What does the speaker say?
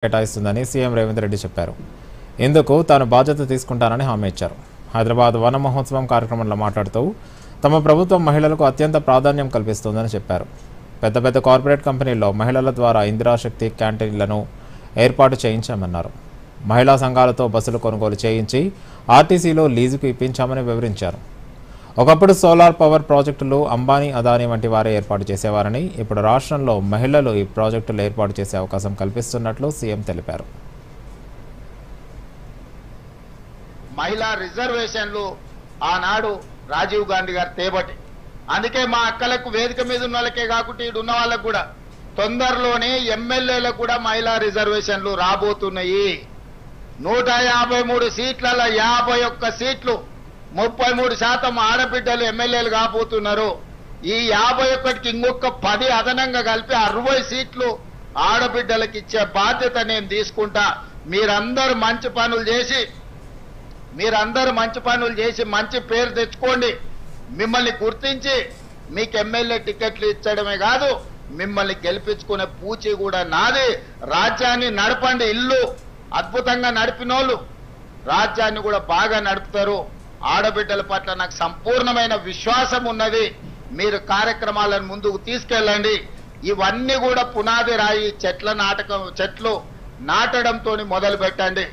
కేటాయిస్తుందని CM Revanth Reddy చెప్పారు. ఇందుకు తాను బాధ్యత తీసుకుంటానని హామీ ఇచ్చారు. హైదరాబాద్ వన మహోత్సవం కార్యక్రమంలో మాట్లాడుతూ తమ ప్రభుత్వం మహిళలకు అత్యంత ప్రాధాన్యం కల్పిస్తుందని చెప్పారు. పెద్ద పెద్ద కార్పొరేట్ కంపెనీల్లో మహిళల ద్వారా ఇందిరాశక్తి క్యాంటీన్లను ఏర్పాటు చేయించామన్నారు. మహిళా సంఘాలతో బస్సులు కొనుగోలు చేయించి ఆర్టీసీలో లీజుకు ఇప్పించామని వివరించారు. ఒకప్పుడు సోలార్ పవర్ ప్రాజెక్టులు అంబానీ, అదానీ వంటి వారే ఏర్పాటు చేసేవారని, ఇప్పుడు రాష్ట్రంలో మహిళలు ఈ ప్రాజెక్టులు ఏర్పాటు చేసే అవకాశం కల్పిస్తున్నట్లు సీఎం తెలిపారు. మహిళా రిజర్వేషన్లు ఆనాడు రాజీవ్ గాంధీ గారు తేబట్టి, అందుకే మా అక్కలకు వేదిక మీద ఉన్న వాళ్ళకే కాకుండా ఇటు ఉన్న వాళ్ళకు కూడా తొందరలోనే ఎమ్మెల్యేలకు కూడా మహిళా రిజర్వేషన్లు రాబోతున్నాయి. 153 సీట్లలో 51 సీట్లు 33% ఆడబిడ్డలు ఎమ్మెల్యేలు కాబోతున్నారు. ఈ 51కి ఇంకొక 10 అదనంగా కలిపి 60 సీట్లు ఆడబిడ్డలకు ఇచ్చే బాధ్యత నేను తీసుకుంటా. మీరందరూ మంచి పనులు చేసి మంచి పేరు తెచ్చుకోండి. మిమ్మల్ని గుర్తించి మీకు ఎమ్మెల్యే టికెట్లు ఇచ్చడమే కాదు, మిమ్మల్ని గెలిపించుకునే పూచి కూడా నాది. రాజ్యాన్ని నడపండి. ఇల్లు అద్భుతంగా నడిపినోళ్ళు రాజ్యాన్ని కూడా బాగా నడుపుతారు. ఆడబిడ్డల పట్ల నాకు సంపూర్ణమైన విశ్వాసం ఉన్నది. మీరు కార్యక్రమాలను ముందుకు తీసుకెళ్ళండి. ఇవన్నీ కూడా పునాది రాయి చెట్లు నాటడంతో మొదలు పెట్టండి.